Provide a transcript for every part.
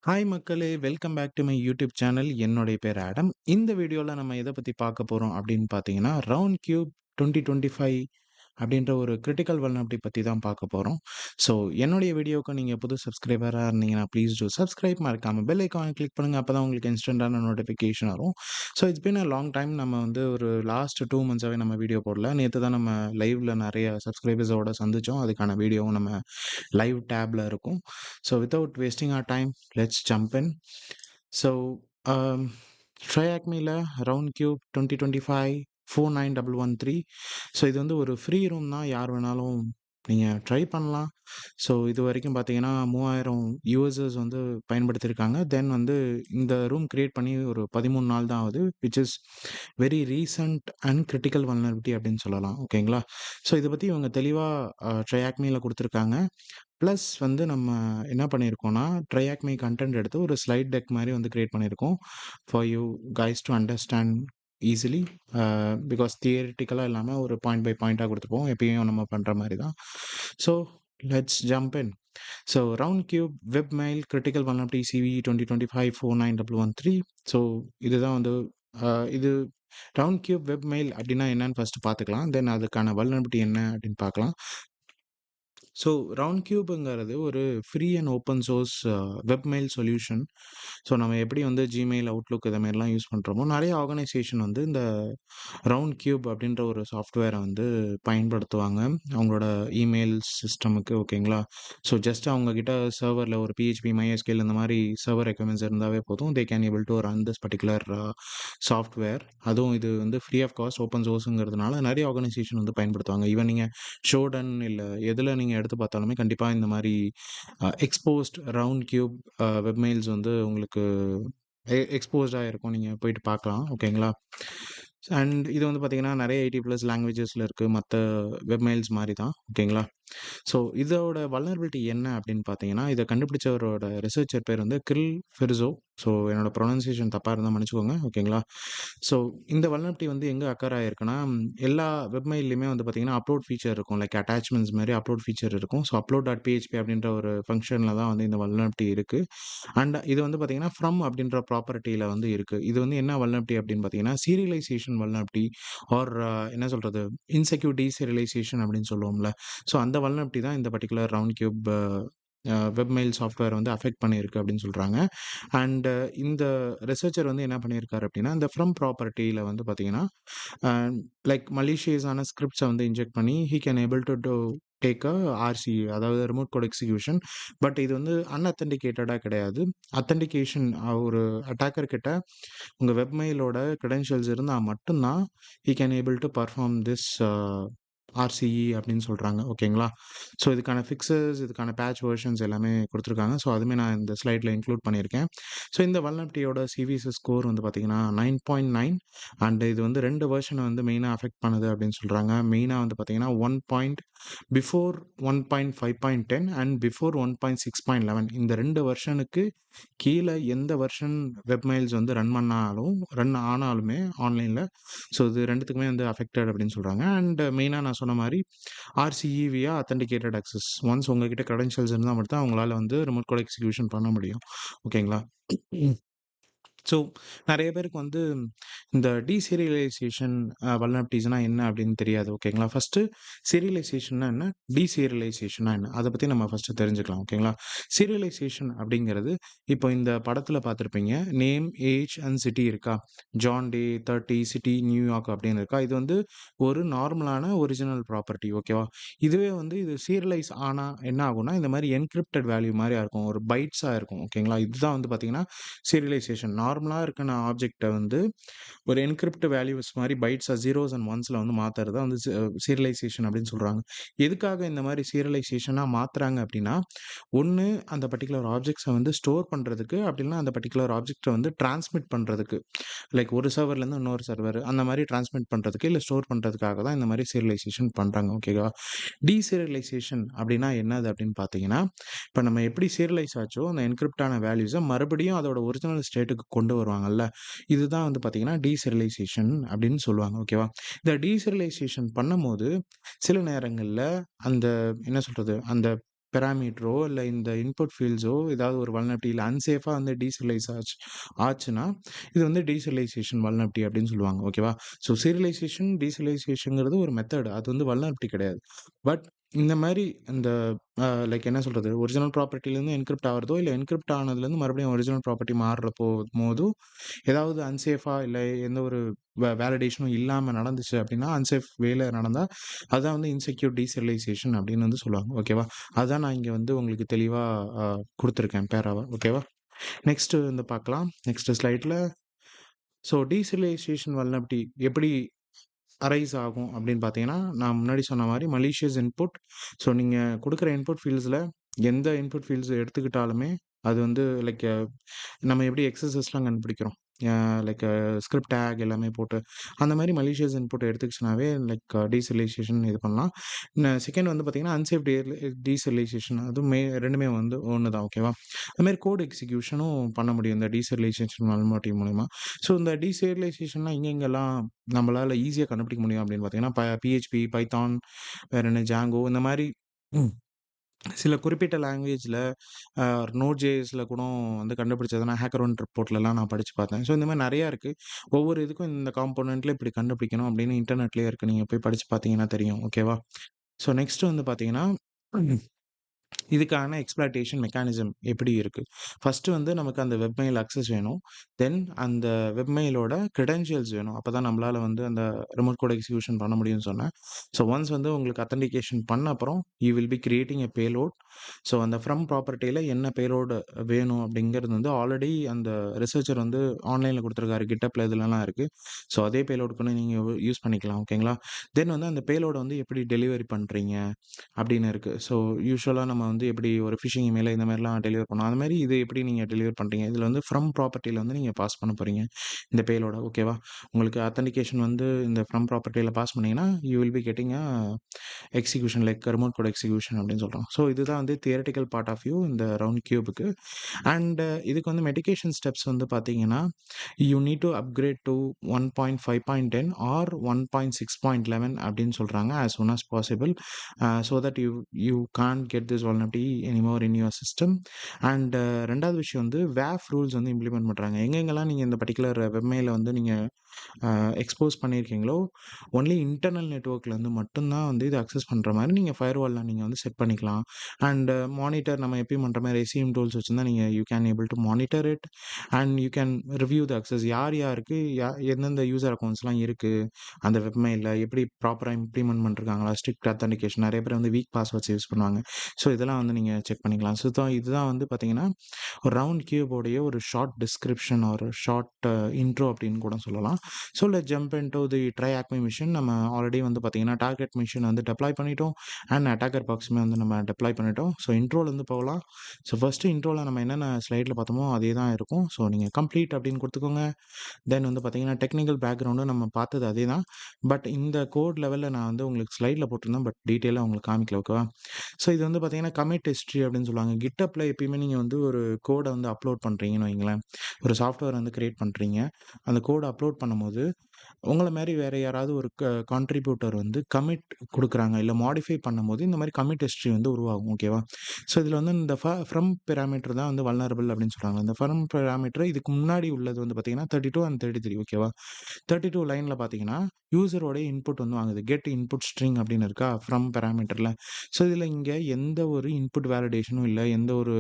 Hi மக்களே! Welcome back to my YouTube channel. என்னுடைய பேர் ஆடம். இந்த வீடியோல நம்ம எத பத்தி பார்க்க போறோம் அப்படின்னு பார்த்தீங்கன்னா, ரவுண்ட் கியூப் 2025 அப்படின்ற ஒரு கிரிட்டிக்கல் வல்னரபிலிட்டி பத்தி தான் பார்க்க போறோம். ஸோ என்னுடைய வீடியோவுக்கு நீங்க புது சப்ஸ்கிரைபரா இருந்தீங்கன்னா, ப்ளீஸ் டூ சப்ஸ்கிரைப். மறக்காம பெல் ஐகான கிளிக் பண்ணுங்க. அப்பதான் உங்களுக்கு இன்ஸ்டன்டான நோட்டிஃபிகேஷன் வரும். So it's been a long time. நம்ம வந்து ஒரு லாஸ்ட் 2 மந்த்ஸாவே நம்ம வீடியோ போடல. நேத்து தான் நம்ம லைவ்ல நெறைய சப்ஸ்கிரைபர்ஸோட சந்திச்சோம். அதுக்கான வீடியோவும் நம்ம லைவ் டேப்ல இருக்கும். So without wasting our time, let's jump in. So ட்ரையாக்மேல ரவுண்ட் கியூப் 2025 49113. ஸோ இது வந்து ஒரு ஃப்ரீ ரூம் தான். யார் வேணாலும் நீங்கள் ட்ரை பண்ணலாம். ஸோ இது வரைக்கும் பார்த்தீங்கன்னா 3000 யூசர்ஸ் வந்து பயன்படுத்தியிருக்காங்க. தென் வந்து இந்த ரூம் கிரியேட் பண்ணி ஒரு 13 நாள் தான் ஆகுது. Which is very recent and critical vulnerability அப்படின்னு சொல்லலாம். ஓகேங்களா? ஸோ இதை பற்றி இவங்க தெளிவாக ட்ரையாக்மேல கொடுத்துருக்காங்க. ப்ளஸ் வந்து நம்ம என்ன பண்ணியிருக்கோம்னா, ட்ரையாக்மி கன்டென்ட் எடுத்து ஒரு ஸ்லைட் டெக் மாரி வந்து கிரியேட் பண்ணியிருக்கோம். For you guys to understand easily. Because தியரிட்டிக்கலா இல்லாம ஒரு பாயிண்ட் பை பாயிண்ட்டா குடுத்துருப்போம். எப்பயும் நம்ம பண்ற மாரி தான். So let's jump in. So Roundcube webmail critical vulnerability CV 2025 49113. So இதுதான் வந்து இது ரவுண்ட் கியூப் வெப் மெயில் அப்படின்னா என்னன்னு ஃபர்ஸ்ட் பார்த்துக்கலாம். தென் அதுக்கான வல்னரபிலிட்டி என்ன அப்படின்னு பார்க்கலாம். ஸோ ரவுண்ட் கியூப்ங்கிறது ஒரு free and open source web mail solution. So நம்ம எப்படி வந்து Gmail, Outlook இத மாரிலாம் யூஸ் பண்றோமோ, நெறைய ஆர்கனைசேஷன் வந்து இந்த ரவுண்ட் கியூப் அப்படின்ற ஒரு சாஃப்ட்வேர வந்து பயன்படுத்துவாங்க. அவங்களோட இமெயில் சிஸ்டமுக்கு ஓகேங்களா? ஸோ ஜஸ்ட் அவங்க கிட்ட சர்வர்ல ஒரு PHP, MySQL இந்த மாரி சர்வர் ரெக்வயர்மெண்ட்ஸ் இருந்தாவே போதும். They can able to run this particular software. அதுவும் இது வந்து ஃப்ரீ ஆஃப் காஸ்ட் ஓப்பன் சோர்ஸ்ங்கிறதுனால நெறைய ஆர்கனைசேஷன் வந்து பயன்படுத்துவாங்க. ஈவன் நீங்க ஷோடன் இல்ல எதுல நீங்க எடுத்து பார்த்தாலுமே கண்டிப்பா இந்த மாரி exposed round cube web mails வந்து உங்களுக்கு எக்ஸ்போஸ்டா இருக்கும். நீங்க போயிட்டு பார்க்கலாம். ஓகேங்களா? அண்ட் இது வந்து பார்த்தீங்கன்னா, நெறைய 80 பிளஸ் லாங்குவேஜஸ்ல இருக்கு. மத்த வெப் மெயில்ஸ் மாரி தான். ஓகேங்களா? ஸோ இதோட வல்னரபிலிட்டி என்ன அப்படின்னு பார்த்தீங்கன்னா, இத கண்டுபிடிச்சவரோட ரிசர்ச்சர் பேர் வந்து கிரில் ஃபெர்சோ. ஸோ என்னோட ப்ரொனன்சியேஷன் தப்பா இருந்தா மன்னிச்சுக்கோங்க. ஓகேங்களா? ஸோ இந்த வல்னரபிலிட்டி வந்து எங்க அக்கர் ஆயிருக்குன்னா, எல்லா வெப் மெயில்லயுமே வந்து பார்த்தீங்கன்னா, அப்லோட் ஃபீச்சர் இருக்கும். லைக் அட்டாச்மெண்ட்ஸ் மாரி அப்லோட் ஃபீச்சர் இருக்கும். ஸோ upload.php அப்படின்ற ஒரு ஃபங்ஷன்ல தான் வந்து இந்த வல்னரபிலிட்டி இருக்கு. அண்ட் இது வந்து பார்த்தீங்கன்னா, ஃப்ரம் அப்படின்ற ப்ராப்பர்ட்டில வந்து இருக்கு. இது வந்து என்ன வல்னரபிலிட்டி அப்படின்னு பார்த்தீங்கன்னா, சீரியலைசேஷன் வல்னரபிலிட்டி ஆர் என்ன சொல்றது? இன்செக்யூர் டீசீரியலைசேஷன் அப்படின்னு சொல்லுவோம்ல. ஸோ அந்த வல்னரபிலிட்டி தான் இந்த particular round cube web mail software வந்து அஃபெக்ட் பண்ணியிருக்கு அப்படின்னு சொல்றாங்க. அண்ட் இந்த ரிசர்ச்சர் வந்து என்ன பண்ணியிருக்காரு அப்படின்னா, இந்த ஃப்ரம் ப்ராப்பர்ட்டில வந்து பார்த்தீங்கன்னா, அ லைக் மலிஷியஸான ஸ்கிரிப்ட்ஸ வந்து இன்ஜெக்ட் பண்ணி he can able to take RCE, அதாவது ரிமோட் கோட் எக்ஸிகியூஷன். பட் இது வந்து அன்அத்தென்டிகேட்டடா கிடையாது. அத்தென்டிகேஷன் ஒரு அட்டாக்கர் கிட்ட உங்க வெப் மெயிலோட கிரெடென்ஷியல்ஸ் இருந்தா மட்டும் தான் he can able to perform this RCE அப்படின்னு சொல்றாங்க. ஓகேங்களா? ஸோ இதுக்கான ஃபிக்ஸஸ், இதுக்கான பேட்ச் வெர்ஷன்ஸ் எல்லாமே குடுத்துருக்காங்க. ஸோ அதுவுமே நான் இந்த ஸ்லைட்ல இன்க்ளூட் பண்ணியிருக்கேன். ஸோ இந்த வல்னரபிலிட்டியோட சிவிசி ஸ்கோர் வந்து பார்த்தீங்கன்னா 9.9. அண்ட் இது வந்து 2 வெர்ஷன வந்து மெயினா அஃபெக்ட் பண்ணுது அப்படின்னு சொல்றாங்க. மெயினா வந்து பார்த்தீங்கன்னா, 1 பாயிண்ட் பிஃபோர் 1.5.10 அண்ட் பிஃபோர் 1.6.11 இந்த 2 வெர்ஷனுக்கு கீழ எந்த வெர்ஷன் வெப் மெயில்ஸ் வந்து ரன் ஆனாலுமே ஆன்லைன்ல, ஸோ இது 2த்துக்குமே வந்து அஃபெக்டட் அப்படின்னு சொல்றாங்க. அண்ட் மெயினா நான் சொன்ன மாரி RCE வியா அத்தென்டிகேட்டட் அக்சஸ். ஒன்ஸ் உங்ககிட்ட கிரெடென்ஷியல்ஸ் இருந்தா மட்டும் தான் உங்களால வந்து ரிமோட் கோட் எக்ஸிகியூஷன் பண்ண முடியும். ஓகேங்களா? ஸோ நெறைய பேருக்கு வந்து இந்த டீசீரியலைசேஷன் வல்னரபிலிட்டீஸ்னா என்ன அப்படின்னு தெரியாது. ஓகேங்களா? ஃபர்ஸ்ட்டு சீரியலைசேஷன்னா என்ன? டீசீரியலைசேஷன்னா என்ன? அத பத்தி நம்ம ஃபர்ஸ்ட்டு தெரிஞ்சுக்கலாம். ஓகேங்களா? சீரியலைசேஷன் அப்படிங்கிறது, இப்போ இந்த படத்துல பார்த்திருப்பீங்க. நேம், ஏஜ் அண்ட் சிட்டி இருக்கா? ஜான் டே 30 சிட்டி நியூயார்க் அப்படின்னு இருக்கா? இது வந்து ஒரு நார்மலான ஒரிஜினல் ப்ராப்பர்ட்டி. ஓகேவா? இதுவே வந்து இது சீரியலைஸ் ஆனா என்ன ஆகும்னா, இந்த மாரி என்கிரிப்டட் வேல்யூ மாரியா இருக்கும். ஒரு பைட்ஸா இருக்கும். ஓகேங்களா? இதுதான் வந்து பார்த்தீங்கன்னா, சீரியலைசேஷன். நார்மலா இருக்குன ஆப்ஜெக்ட்ட வந்து ஒரு என்கிரிப்ட் வேல்யூஸ் மாரி பைட்ஸா ஜீரோஸ் அண்ட் ஒன்ஸ்ல வந்து மாத்துறது தான் வந்து சீரியலைசேஷன் அப்படின்னு சொல்றாங்க. எதுக்காக இந்த மாரி சீரியலைசேஷனா மாத்துறாங்க அப்படின்னா, ஒண்ணு அந்த பர்ட்டிகுலர் ஆப்ஜெக்ட்ஸ வந்து ஸ்டோர் பண்றதுக்கு, அப்படி இல்லனா அந்த பர்ட்டிகுலர் ஆப்ஜெக்ட்ட வந்து டிரான்ஸ்மிட் பண்றதுக்கு. லைக் ஒரு சர்வர்லேருந்து இன்னொரு சர்வர் அந்த மாரி டிரான்ஸ்மிட் பண்றதுக்கு, இல்ல ஸ்டோர் பண்றதுக்காக தான் இந்த மாரி சீரியலைசேஷன் பண்றாங்க. ஓகேவா? டீசீரியலைசேஷன் அப்படின்னா என்னது அப்படின்னு பார்த்தீங்கன்னா, இப்ப நம்ம எப்படி சீரியலைஸ் ஆச்சோ, அந்த என்கிரிப்ட் ஆன வேல்யூஸ மறுபடியும் அதோட ஒரிஜினல் ஸ்டேட்டுக்கு கொண்டு வருவாங்கல்ல. இதுதான் வந்து பார்த்தீங்கன்னா, டீசீரியலைசேஷன் அப்படின்னு சொல்லுவாங்க. ஓகேவா? இந்த டீசீரியலைசேஷன் பண்ணும்போது, சில நேரங்கள்ல அந்த என்ன சொல்றது? அந்த பெராமீட்டரோ இல்ல இந்த இன்புட் ஃபீல்ட்ஸோ ஏதாவது ஒரு வல்னரபிலிட்டி இல்ல அன்சேஃபா வந்து டீசரியலைஸ் ஆச்சுன்னா, இது வந்து டீசரியலைசேஷன் வல்னரபிலிட்டி அப்படின்னு சொல்லுவாங்க. ஓகேவா? ஸோ சீரியலைசேஷன், டீசரியலைசேஷன்ங்கிறது ஒரு மெத்தட். அது வந்து வல்னரபிலிட்டி கிடையாது. பட் இந்த மாரி இந்த லைக் என்ன சொல்றது? ஒரிஜினல் ப்ராப்பர்ட்டிலேருந்து என்கிரிப்ட் ஆகுறதோ, இல்ல என்கிரிப்ட் ஆனதுலேருந்து மறுபடியும் ஒரிஜினல் ப்ராப்பர்ட்டி மாறுறப்போ போதும் ஏதாவது அன்சேஃபா இல்ல எந்த ஒரு வேலிடேஷனும் இல்லாம நடந்துச்சு அப்படின்னா, அன்சேஃப் வேல நடந்தா, அதான் வந்து இன்செக்யூர் டீசரியலைசேஷன் அப்படின்னு வந்து சொல்லுவாங்க. ஓகேவா? அதான் நான் இங்க வந்து உங்களுக்கு தெளிவா அ குடுத்துருக்கேன் பேராவ. ஓகேவா? நெக்ஸ்ட் வந்து பார்க்கலாம். நெக்ஸ்ட் ஸ்லைட்ல ஸோ டீசரியலைசேஷன் வல்னரபிலிட்டி எப்படி அரைஸ் ஆகும் அப்படின்னு பார்த்தீங்கன்னா, நான் முன்னாடி சொன்ன மாரி மலிஷியஸ் இன்புட். ஸோ நீங்க குடுக்குற இன்புட் ஃபீல்ட்ஸ்ல எந்த இன்புட் ஃபீல்ட்ஸ் எடுத்துக்கிட்டாலுமே, அது வந்து லைக் நம்ம எப்படி எக்ஸஸஸ்லாம் கண்டுபிடிக்கிறோம். லைக் ஸ்கிரிப்ட் டேக் எல்லாமே போட்டு, அந்த மாரி மலிஷியஸ் இன்புட் எடுத்துக்கிச்சுனாவே லைக் டீசரியலைசேஷன் இது பண்ணலாம். செகண்ட் வந்து பார்த்தீங்கன்னா, அன்சேஃப் டீசரியலைசேஷன் அதுவும் 2மே வந்து ஒண்ணு தான். ஓகேவா? அதுமாரி கோட் எக்ஸிக்யூஷனும் பண்ண முடியும் இந்த டீசரியலைசேஷன் வல்னரபிலிட்டி மூலியமா. ஸோ இந்த டீசரியலைசேஷன்லாம் எங்கெங்கெல்லாம் நம்மளால ஈஸியா கண்டுபிடிக்க முடியும் அப்படின்னு பார்த்தீங்கன்னா, PHP, பைத்தான், வேற என்ன ஜாங்கோ இந்த மாரி சில குறிப்பிட்ட லாங்குவேஜ்ல நோட்.jsல கூட வந்து கண்டுபிடிச்சத நான் ஹேக்கரோன் ரிப்போர்ட்லலாம் நான் படிச்சு பார்த்தேன். ஸோ இந்த மாரி நெறையா இருக்கு. ஒவ்வொரு இதுக்கும் இந்த காம்போனன்ட்ல இப்படி கண்டுபிடிக்கணும் அப்படின்னு இன்டர்நெட்லயே இருக்கு. நீங்க போய் படிச்சு பார்த்தீங்கன்னா தெரியும். ஓகேவா? ஸோ நெக்ஸ்ட் வந்து பார்த்தீங்கன்னா இதுக்கான எக்ஸ்ப்ளாய்டேஷன் மெக்கானிசம் எப்படி இருக்கு? ஃபர்ஸ்ட்டு வந்து நமக்கு அந்த வெப் மெயில் அக்சஸ் வேணும். தென் அந்த வெப் மெயிலோட கிரெடென்ஷியல்ஸ் வேணும். அப்பதான் நம்மளால வந்து அந்த ரிமோட் கோட் எக்ஸிகியூஷன் பண்ண முடியும்னு சொன்னேன். ஸோ ஒன்ஸ் வந்து உங்களுக்கு அத்தென்டிகேஷன் பண்ண அப்புறம், you will B creating a payload. So அந்த ஃப்ரம் ப்ராப்பர்ட்டில என்ன பேலோடு வேணும் அப்படிங்கிறது வந்து ஆல்ரெடி அந்த ரிசர்ச்சர் வந்து ஆன்லைன்ல குடுத்துருக்காரு. GitHubல இதுலலாம் இருக்கு. ஸோ அதே பேலோட் கூட நீங்க யூஸ் பண்ணிக்கலாம். ஓகேங்களா? தென் வந்து அந்த பேலோட வந்து எப்படி டெலிவரி பண்றீங்க? அப்படின்னு இருக்கு. ஸோ யூசுவலா நம்ம வந்து எப்படி ஒரு ஃபிஷிங் இமெயில இந்த மாரிலாம் டெலிவர் பண்ணுவோம். அந்த மாரி இது எப்படி நீங்க டெலிவர் பண்றீங்க? இதுல வந்து ஃப்ரம் ப்ராப்பர்ட்டில வந்து நீங்க பாஸ் பண்ண போறீங்க. இந்த பேலோட ஓகேவா? உங்களுக்கு அத்தென்டிகேஷன் வந்து இந்த ஃப்ரம் ப்ராப்பர்ட்டில பாஸ் பண்ணீங்கன்னா, you will be getting execution like remote code execution அப்படின்னு சொல்றோம். ஸோ இதுதான் வந்து தியரட்டிக்கல் பார்ட் ஆஃப் வியூ இந்த ரவுண்ட் கியூப்க்கு. அண்ட் இதுக்கு வந்து மெடிகேஷன் ஸ்டெப்ஸ் வந்து பார்த்தீங்கன்னா, you need to upgrade to 1.5.10 or 1.6.11 அப்படின்னு சொல்றாங்க. As soon as possible. So that you can't get this vulnerability anymore in your system. And 2வது விஷயம் வந்து WAF ரூல்ஸ் வந்து இம்ப்ளிமெண்ட் பண்றாங்க. எங்கெங்கெல்லாம் நீங்க இந்த பர்ட்டிகுலர் வெப்மெயில வந்து நீங்க எக்ஸ்போஸ் பண்ணியிருக்கீங்களோ, ஒன்லி இன்டர்னல் நெட்வொர்க்லேருந்து மட்டும் தான் வந்து இத அக்சஸ் பண்ற மாரி நீங்க ஃபயர்வால்ல நீங்க வந்து செட் பண்ணிக்கலாம். அண்ட் மானிட்டர் நம்ம எப்பயும் பண்ற மாரி ரெசீம் டூல்ஸ் வச்சிருந்தா நீங்க you can able to monitor it and you can review the access. யார் யாருக்கு எந்தெந்த யூசர் அக்கவுண்ட்ஸ்லாம் இருக்கு அந்த வெப்மெயில்ல எப்படி ப்ராப்பரா இம்ப்ளிமெண்ட் பண்ணிருக்காங்களா? ஸ்ட்ரிக்ட் அத்தென்டிகேஷன் நெறைய பேர் வந்து வீக் பாஸ்வேர்ட்ஸ் யூஸ் பண்ணுவாங்க. ஸோ இதெல்லாம் வந்து நீங்க செக் பண்ணிக்கலாம். ஸோ இதுதான் வந்து பார்த்தீங்கன்னா, ஒரு ரவுண்ட் கியூபோடைய ஒரு ஷார்ட் டிஸ்கிரிப்ஷன் ஒரு ஷார்ட் இன்ட்ரோ அப்படின்னு கூட சொல்லலாம். So let's jump into the TryHackMe mission. நம்ம ஆல்ரெடி வந்து பார்த்தீங்கன்னா, டார்கெட் மிஷன் வந்து டெப்ளாய் பண்ணிட்டோம். அண்ட் அட்டாக்கர் பாக்ஸுமே வந்து நம்ம டெப்ளாய் பண்ணிட்டோம். ஸோ இன்ட்ரோலேருந்து போகலாம். ஸோ ஃபர்ஸ்ட்டு இன்ட்ரோல நம்ம என்னென்ன ஸ்லைட்ல பார்த்தோமோ அதே தான் இருக்கும். ஸோ நீங்க கம்ப்ளீட் அப்படின்னு குடுத்துக்கோங்க. தென் வந்து பார்த்தீங்கன்னா, டெக்னிக்கல் பேக்ரவுண்டும் நம்ம பார்த்தது அதே தான். பட் இந்த கோட் லெவல்ல நான் வந்து உங்களுக்கு ஸ்லைட்ல போட்டிருந்தேன். பட் டீட்டெயிலா உங்களுக்கு காமிக்கல. ஓகேவா? ஸோ இது வந்து பார்த்தீங்கன்னா, கமிட் ஹிஸ்டரி அப்படின்னு சொல்லுவாங்க. GitHubல எப்பயுமே நீங்க வந்து ஒரு கோட வந்து அப்லோட் பண்றீங்கன்னு வைங்களேன். ஒரு சாஃப்ட்வேர் வந்து கிரியேட் பண்றீங்க. அந்த கோட அப்லோட் பண்ணும்போது உங்கள மாரி வேற யாராவது ஒரு கான்ட்ரிபியூட்டர் வந்து கமிட் குடுக்குறாங்க. இல்ல மாடிஃபை பண்ணும்போது இந்த மாரி கமிட் ஹிஸ்டரி வந்து உருவாகும். ஓகேவா? ஸோ இதுல வந்து இந்த ஃப்ரம் பாராமீட்டர் தான் வந்து வல்னரபிள் அப்படின்னு சொல்றாங்க. இந்த ஃப்ரம் பாராமீட்டர் இதுக்கு முன்னாடி உள்ளது வந்து பார்த்தீங்கன்னா, 32 அண்ட் 33 ஓகேவா? 32 லைன்ல பார்த்தீங்கன்னா, யூசரோட இன்புட் வந்து வாங்குது. கெட் இன்புட் ஸ்ட்ரிங் அப்படின்னு இருக்கா? ஃப்ரம் பாராமீட்டர்ல. ஸோ இதுல இங்க எந்த ஒரு இன்புட் வேலிடேஷனும் இல்ல. எந்த ஒரு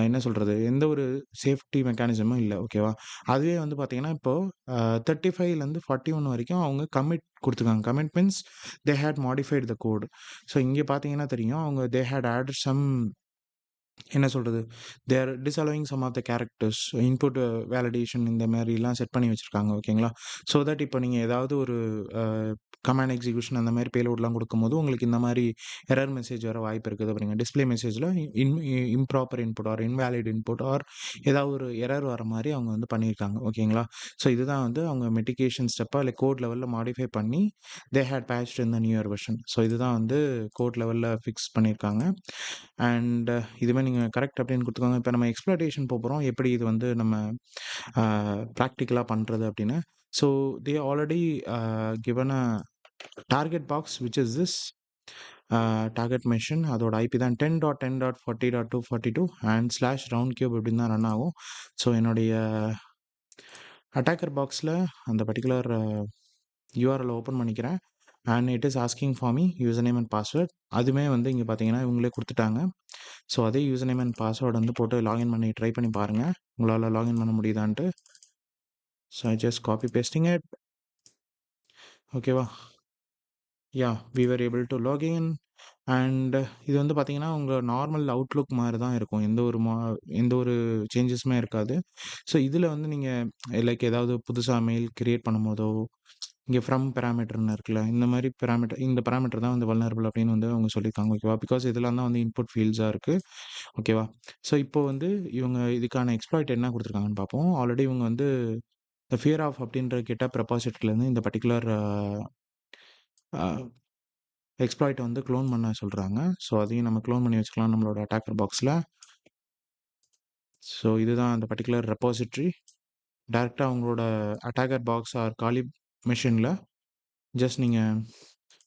என்ன சொல்றது? எந்த ஒரு சேஃப்டி மெக்கானிசமும் இல்ல. ஓகேவா? அதுவே வந்து பார்த்தீங்கன்னா, இப்போ 35லருந்து 41 வரைக்கும் அவங்க கமிட் குடுத்துருக்காங்க. Commit means they had modified the code. So இங்க பார்த்தீங்கன்னா தெரியும். அவங்க தே ஹேட் ஆடட் சம் என்ன சொல்றது? They are disallowing some of the characters, input validation இந்த மாரிலாம் செட் பண்ணி வச்சிருக்காங்க. ஓகேங்களா? ஸோ தட் இப்போ நீங்க ஏதாவது ஒரு அ கமாண்ட் எக்ஸிகியூஷன் அந்த மாரி பேலோட்லாம் குடுக்கும்போது, உங்களுக்கு இந்த மாரி எரர் மெசேஜ் வர வாய்ப்பு இருக்குது அப்படிங்க. டிஸ்ப்ளே மெசேஜ்ல in improper input or invalid input or ஏதாவது ஒரு எரர் வர மாரி அவங்க வந்து பண்ணியிருக்காங்க. ஓகேங்களா? ஸோ இதுதான் வந்து அவங்க மிட்டிகேஷன் ஸ்டெப்பா இல்ல கோட் லெவல்ல மாடிஃபை பண்ணி they had patched in the newer version. So இதுதான் வந்து கோட் லெவல்ல ஃபிக்ஸ் பண்ணியிருக்காங்க. அண்ட் இதுவே நீங்க கரெக்ட் அப்படின்னு குடுத்துக்கோங்க. இப்ப நம்ம எக்ஸ்ப்ளோரேஷன் போப்போறோம். எப்படி இது வந்து நம்ம அ பிராக்டிகலா பண்றது அப்படின்னு. So they already given a target box which is this. Target machine அதோட ஐபி தான் 10.10.40.242 அண்ட் ஸ்லாஷ் ரவுண்ட் கியூப் இப்படின்னு தான் ரன் ஆகும். ஸோ என்னுடைய அட்டாக்கர் பாக்ஸில் அந்த பர்டிகுலர் யூஆர்எல் ஓப்பன் பண்ணிக்கிறேன். And it is asking for me user name and password. அதுவுமே வந்து இங்கே பார்த்தீங்கன்னா இவங்களே கொடுத்துட்டாங்க. ஸோ அதே யூசர் நேம் அண்ட் பாஸ்வேர்டு வந்து போட்டு லாகின் பண்ணி ட்ரை பண்ணி பாருங்கள் உங்களால் லாகின் பண்ண முடியுதான்ட்டு. So I just copy pasting it. ஓகேவா, ya we were able to login. And இது வந்து பார்த்தீங்கன்னா உங்கள் நார்மல் அவுட்லுக் மாதிரி தான் இருக்கும், எந்த ஒரு சேஞ்சஸுமே இருக்காது. ஸோ இதில் வந்து நீங்கள் லைக் ஏதாவது புதுசாக மெயில் கிரியேட் பண்ணும்போதோ இங்கே ஃப்ரம் பேராமீட்டர்னு இருக்குல்ல, இந்த பேராமீட்டர் தான் வந்து வல்னரபிள் அப்படின்னு வந்து அவங்க சொல்லியிருக்காங்க. ஓகேவா, பிகாஸ் இதெல்லாம் தான் வந்து இன்புட் ஃபீல்ட்ஸாக இருக்குது. ஓகேவா, ஸோ இப்போ வந்து இவங்க இதுக்கான எக்ஸ்ப்ளாய்ட் என்ன கொடுத்துருக்காங்கன்னு பார்ப்போம். ஆல்ரெடி இவங்க வந்து இந்த ஃபியர் ஆஃப் அப்படின்ற GitHub ரெபாசிட்டரிலேருந்து இந்த பர்டிகுலர் எக்ஸ்ப்ளாய்ட்டை வந்து க்ளோன் பண்ண சொல்கிறாங்க. ஸோ அதையும் நம்ம க்ளோன் பண்ணி வச்சுக்கலாம் நம்மளோட அட்டாக்கர் பாக்ஸில். ஸோ இதுதான் அந்த பர்டிகுலர் ரெபாசிட்ரி. டேரெக்டாக அவங்களோட அட்டாக்கர் பாக்ஸ் ஆர் காலி மெஷினில் ஜஸ்ட் நீங்கள்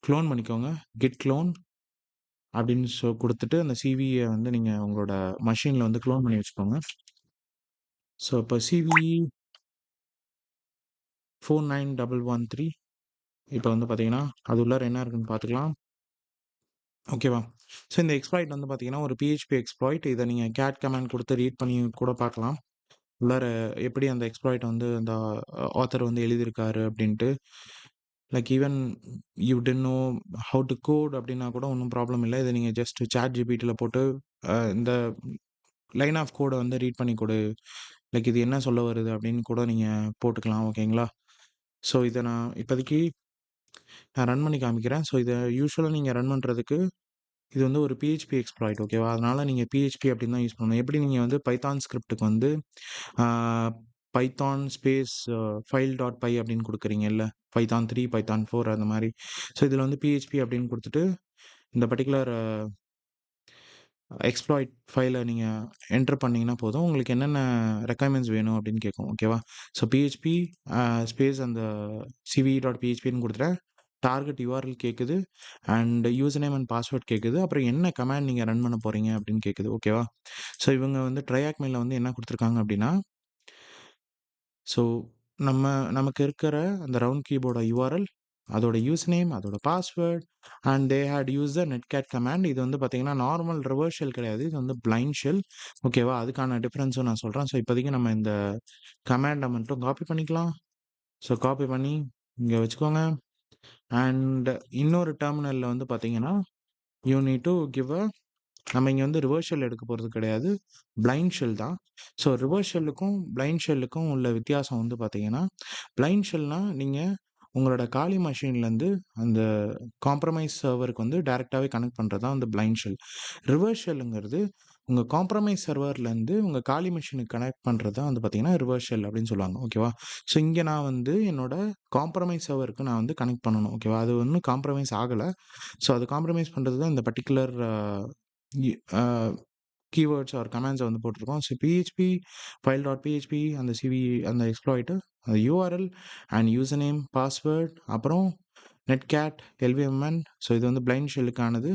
க்ளோன் பண்ணிக்கோங்க. கிட் க்ளோன் அப்படின்னு கொடுத்துட்டு அந்த சிவியை வந்து நீங்கள் உங்களோட மஷினில் வந்து க்ளோன் பண்ணி வச்சுக்கோங்க. ஸோ இப்போ சிவி 49113 இப்போ வந்து பார்த்தீங்கன்னா அது உள்ளார என்ன இருக்குன்னு பார்த்துக்கலாம். ஓகேவா, ஸோ இந்த எக்ஸ்ப்ளாய்ட் வந்து பார்த்தீங்கன்னா ஒரு PHP எக்ஸ்ப்ளாய்ட். இதை நீங்கள் கேட் கமாண்ட் கொடுத்து ரீட் பண்ணி கூட பார்க்கலாம் உள்ளார எப்படி அந்த எக்ஸ்ப்ளாய்ட் வந்து அந்த ஆத்தர் வந்து எழுதியிருக்காரு அப்படின்ட்டு. Like even you don't know how to code அப்படின்னா கூட ஒன்றும் ப்ராப்ளம் இல்லை. இதை நீங்கள் ஜஸ்ட் சாட் ஜிபிடியில் போட்டு இந்த லைன் ஆஃப் கோடை வந்து ரீட் பண்ணி கொடு, லைக் இது என்ன சொல்ல வருது அப்படின்னு கூட நீங்கள் போட்டுக்கலாம். ஓகேங்களா, ஸோ இதை நான் இப்போதைக்கு ரன் பண்ணி காமிக்கிறேன். ஸோ இதை யூஸ்வலாக நீங்கள் ரன் பண்ணுறதுக்கு இது வந்து ஒரு PHP எக்ஸ்ப்ளாய்ட். ஓகேவா, அதனால் நீங்கள் PHP அப்படின்னு தான் யூஸ் பண்ணணும். எப்படி நீங்கள் வந்து பைத்தான் ஸ்கிரிப்டுக்கு வந்து Python space file dot py அப்படின்னு கொடுக்குறீங்கல்ல, பைத்தான் 3 பைத்தான் 4 அந்த மாதிரி. ஸோ இதில் வந்து PHP அப்படின்னு கொடுத்துட்டு இந்த பர்டிகுலர் எக்ஸ்ப்ளாய்ட் ஃபைலை நீங்கள் என்டர் பண்ணிங்கன்னா போதும், உங்களுக்கு என்னென்ன ரெக்குயர்மெண்ட்ஸ் வேணும் அப்படின்னு கேட்கும். ஓகேவா, ஸோ PHP ஸ்பேஸ் அந்த cv.phpன்னு கொடுத்துட்டேன். டார்கெட் URL கேட்குது and user name and password கேட்குது. அப்புறம் என்ன கமாண்ட் நீங்கள் ரன் பண்ண போகிறீங்க அப்படின்னு கேட்குது. ஓகேவா, ஸோ இவங்க வந்து ட்ரையாக் மெயிலில் வந்து என்ன கொடுத்துருக்காங்க அப்படின்னா, ஸோ நமக்கு இருக்கிற அந்த ரவுண்ட் கீபோர்ட URL, அதோட யூஸ் நேம், அதோட password and they had use the netcat command. இது வந்து பார்த்தீங்கன்னா நார்மல் ரிவர்ஸ் ஷெல் கிடையாது, இது வந்து பிளைண்ட் ஷெல். ஓகேவா, அதுக்கான டிஃப்ரென்ஸும் நான் சொல்கிறேன். ஸோ இப்போதைக்கு நம்ம இந்த கமாண்டை மட்டும் காப்பி பண்ணிக்கலாம். ஸோ காப்பி பண்ணி இங்கே வச்சுக்கோங்க. அண்ட் இன்னொரு டெர்மினலில் வந்து பார்த்தீங்கன்னா you need to give a, நம்ம இங்கே வந்து ரிவர்ஸ் ஷெல் எடுக்க போகிறது கிடையாது, பிளைண்ட் ஷெல் தான். ஸோ ரிவர்ஸ் ஷெல்லுக்கும் பிளைண்ட் ஷெல்லுக்கும் உள்ள வித்தியாசம் வந்து பார்த்தீங்கன்னா, பிளைண்ட் ஷெல்னால் நீங்கள் உங்களோட காலி மெஷின்லேருந்து அந்த காம்ப்ரமைஸ் சர்வருக்கு வந்து டைரெக்டாகவே கனெக்ட் பண்ணுறது தான் வந்து பிளைண்ட் ஷெல். ரிவர்ஸ் ஷெல்லுங்கிறது உங்கள் காம்ப்ரமைஸ் சர்வர்லேருந்து உங்கள் காலி மெஷினுக்கு கனெக்ட் பண்ணுறது தான் வந்து பார்த்தீங்கன்னா ரிவர்ஸ் ஷெல் அப்படின்னு சொல்லுவாங்க. ஓகேவா, ஸோ இங்கே நான் வந்து என்னோட காம்ப்ரமைஸ் சர்வருக்கு நான் வந்து கனெக்ட் பண்ணணும். ஓகேவா, அது இன்னும் காம்ப்ரமைஸ் ஆகலை. ஸோ அது காம்ப்ரமைஸ் பண்ணுறது தான் இந்த பர்டிகுலர் கீவேர்ட்ஸ் ஆர் கமாண்ட்ஸை வந்து போட்டிருக்கோம். So PHP file dot PHP அந்த அந்த எக்ஸ்ப்ளாய்ட்டு அந்த URL and user name password அப்புறம் நெட்கேட் LVMN. ஸோ இது வந்து பிளைண்ட் ஷெல்லுக்கானது.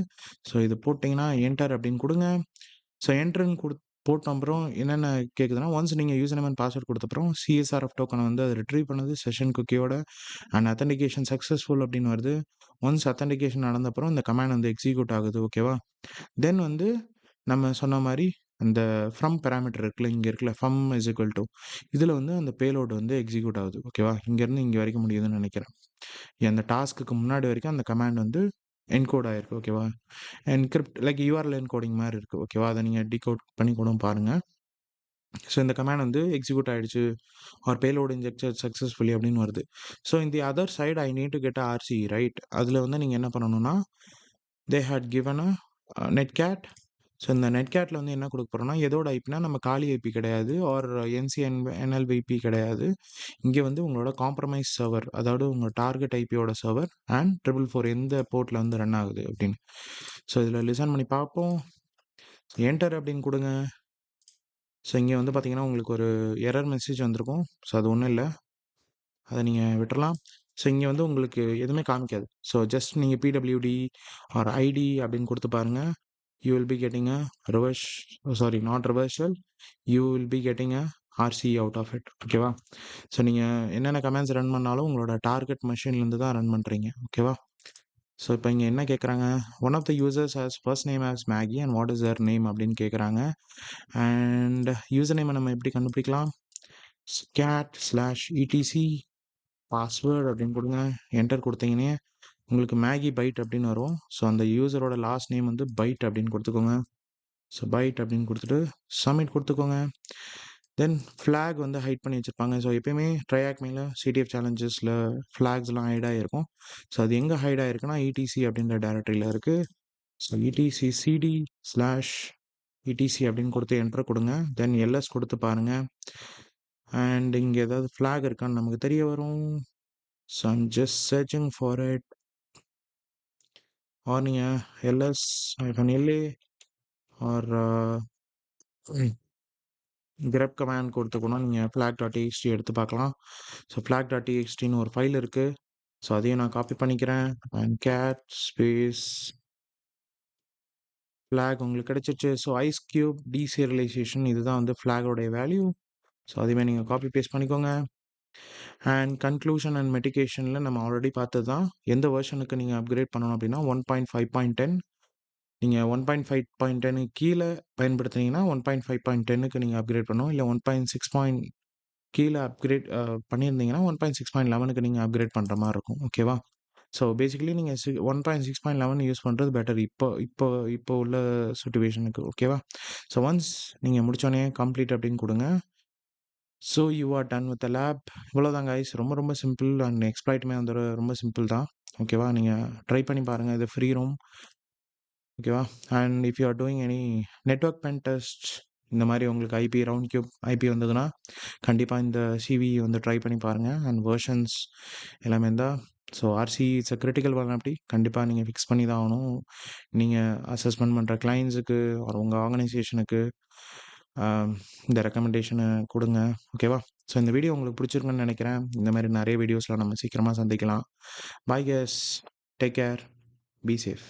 ஸோ இது போட்டிங்கன்னா என்டர் அப்படின்னு கொடுங்க. ஸோ என்ட்ருன்னு போட்ட அப்புறம் என்னென்ன கேட்குதுன்னா, ஒன்ஸ் நீங்கள் யூசர் நேம் அண்ட் பாஸ்வேர்ட் கொடுத்தப்புறம் CSRF டோக்கனை வந்து அது ரிட்ரீவ் பண்ணுது செஷன் குக்கியோட அண்ட் அத்தன்டிகேஷன் சக்ஸஸ்ஃபுல் அப்படின்னு வருது. ஒன்ஸ் அத்தன்டிகேஷன் நடந்தப்புறம் இந்த கமாண்ட் வந்து எக்ஸிக்யூட் ஆகுது. ஓகேவா, தென் வந்து நம்ம சொன்ன மாதிரி அந்த ஃப்ரம் பேராமீட்டர் இருக்குல்ல, இங்கே இருக்குல்ல ஃப்ரம் இஸ் ஈக்குவல் டு, இதில் வந்து அந்த பேலோடு வந்து எக்ஸிக்யூட் ஆகுது. ஓகேவா, இங்கேருந்து இங்கே வரைக்கும் முடியுதுன்னு நினைக்கிறேன். அந்த டாஸ்க்குக்கு முன்னாடி வரைக்கும் அந்த கமாண்ட் வந்து என்கோட் ஆகிருக்கு. ஓகேவா, என்கிரிப்ட் லைக் URL என்கோடிங் மாதிரி இருக்குது. ஓகேவா, அதை நீங்கள் டிகோட் பண்ணி கூட பாருங்கள். ஸோ இந்த கமாண்ட் வந்து எக்ஸிக்யூட் ஆகிடுச்சு ஆர் பேலோடு இன்ஜெக்டட் சக்ஸஸ்ஃபுல்லி அப்படின்னு வருது. ஸோ இந்த other side I need to get RC right. அதில் வந்து நீங்கள் என்ன பண்ணணும்னா, they had given a netcat. So இந்த நெட்கேட்டில் வந்து என்ன கொடுக்க போகிறோம்னா, எதோட ஐபினா நம்ம காலி ஐபி கிடையாது ஆர் NCNLVP கிடையாது. இங்கே வந்து உங்களோட காம்ப்ரமைஸ் சர்வர், அதாவது உங்கள் டார்கெட் ஐபியோட சர்வர் அண்ட் 444 எந்த போர்ட்டில் வந்து ரன் ஆகுது அப்படின்னு. ஸோ இதில் லிசன் பண்ணி பார்ப்போம். என்டர் அப்படின்னு கொடுங்க. ஸோ இங்கே வந்து பார்த்தீங்கன்னா உங்களுக்கு ஒரு எரர் மெசேஜ் வந்திருக்கும். ஸோ அது ஒன்றும் இல்லை, அதை நீங்கள் விட்டுறலாம். ஸோ இங்கே வந்து உங்களுக்கு எதுவுமே காமிக்காது. ஸோ ஜஸ்ட் நீங்கள் பிடபிள்யூடி ஆர் ஐடி அப்படின்னு கொடுத்து பாருங்க. You will be getting a reverse, sorry not reversal, you will be getting a RC out of it. ஓகேவா? ஸோ நீங்கள் என்னென்ன கமெண்ட்ஸ் ரன் பண்ணாலும் உங்களோட டார்கெட் மெஷின்லேருந்து தான் ரன் பண்ணுறீங்க. ஓகேவா? ஸோ இப்போ இங்கே என்ன கேட்குறாங்க, one of the users has first name as Maggie and what is their name அப்படின்னு கேட்குறாங்க. அண்ட் யூசர் நேமை நம்ம எப்படி கண்டுபிடிக்கலாம், cat/etc பாஸ்வேர்டு அப்படின்னு கொடுங்க. என்டர் கொடுத்தீங்கன்னே உங்களுக்கு மேகி பைட் அப்படின்னு வரும். ஸோ அந்த யூசரோட லாஸ்ட் நேம் வந்து பைட் அப்படின்னு கொடுத்துக்கோங்க. ஸோ பைட் அப்படின்னு கொடுத்துட்டு சப்மிட் கொடுத்துக்கோங்க. தென் ஃப்ளாக் வந்து ஹைட் பண்ணி வச்சுருப்பாங்க. ஸோ எப்பயுமே ட்ரையாக் மேலே சிடிஎஃப் சேலஞ்சஸில் ஃப்ளாக்ஸ்லாம் ஹைட் ஆகிருக்கும். ஸோ அது எங்கே ஹைட் ஆகிருக்குன்னா இடிசி அப்படின்ற டைரக்டரியில் இருக்குது. ஸோ இடிசி சிடி ஸ்லாஷ் இடிசி அப்படின்னு கொடுத்து என்டர் கொடுங்க. தென் எல்எஸ் கொடுத்து பாருங்கள். அண்ட் இங்கே ஏதாவது ஃப்ளாக் இருக்கான்னு நமக்கு தெரிய வரும். So I'm just searching for it. Or நீங்கள் ls-la ஆர் grep கமாண்ட் கொடுத்துக்கணும். நீங்கள் flag.txt எடுத்து பார்க்கலாம். ஸோ flag.txtன்னு ஒரு ஃபைல் இருக்குது. ஸோ அதையும் நான் காப்பி பண்ணிக்கிறேன். அண்ட் cat ஸ்பேஸ் ஃப்ளாக் உங்களுக்கு கிடைச்சிருச்சு. ஸோ ஐஸ் கியூப் டீசீரியலைசேஷன் இதுதான் வந்து ஃப்ளாகோடைய வேல்யூ. ஸோ அதுவே நீங்கள் காப்பி பேஸ்ட் பண்ணிக்கோங்க. அண்ட் கன்க்ளூஷன் அண்ட் மெடிகேஷனில் நம்ம ஆல்ரெடி பார்த்தது தான். எந்த வெர்ஷனுக்கு நீங்கள் அப்கிரேட் பண்ணணும் அப்படின்னா 1.5.10. நீங்கள் 1.5.10 கீழே பயன்படுத்துனீங்கன்னா 1.5.10க்கு நீங்கள் அப்கிரேட் பண்ணணும். இல்லை 1.6 கீழே அப்கிரேட் பண்ணியிருந்தீங்கன்னா 1.6.11க்கு நீங்கள் அப்கிரேட் பண்ணுற மாதிரி இருக்கும். ஓகேவா? ஸோ பேசிக்கலி நீங்கள் 1.6.11 யூஸ் பண்ணுறது பெட்டர் இப்போ இப்போ இப்போ உள்ள சுச்சுவேஷனுக்கு. ஓகேவா? ஸோ ஒன்ஸ் நீங்கள் முடிச்சோடனே கம்ப்ளீட் அப்படின்னு கொடுங்க. So you are done with the lab. இவ்வளோதான் கைஸ். ரொம்ப ரொம்ப சிம்பிள் அண்ட் எக்ஸ்ப்ளாய்ட்டுமே வந்து ரொம்ப சிம்பிள் தான். ஓகேவா? நீங்கள் ட்ரை பண்ணி பாருங்கள். இது ஃப்ரீ ரூம். ஓகேவா? And if you are doing any network pen test, இந்த மாதிரி உங்களுக்கு ஐபி ரவுண்ட் கியூப் ஐபி வந்ததுன்னா கண்டிப்பாக இந்த சிவி வந்து ட்ரை பண்ணி பாருங்கள். அண்ட் வெர்ஷன்ஸ் எல்லாமே இருந்தால், so RC it's a critical vulnerability. கண்டிப்பாக நீங்கள் ஃபிக்ஸ் பண்ணி தான் ஆகணும். நீங்கள் அசஸ்மெண்ட் பண்ணுற கிளைண்ட்ஸுக்கு ஒரு உங்கள் ஆர்கனைசேஷனுக்கு இந்த ரெக்கமெண்டேஷனை கொடுங்க. ஓகேவா? ஸோ இந்த வீடியோ உங்களுக்கு பிடிச்சிருக்குன்னு நினைக்கிறேன். இந்த மாதிரி நிறைய வீடியோஸில் நம்ம சீக்கிரமாக சந்திக்கலாம். பாய் case, take care, be safe.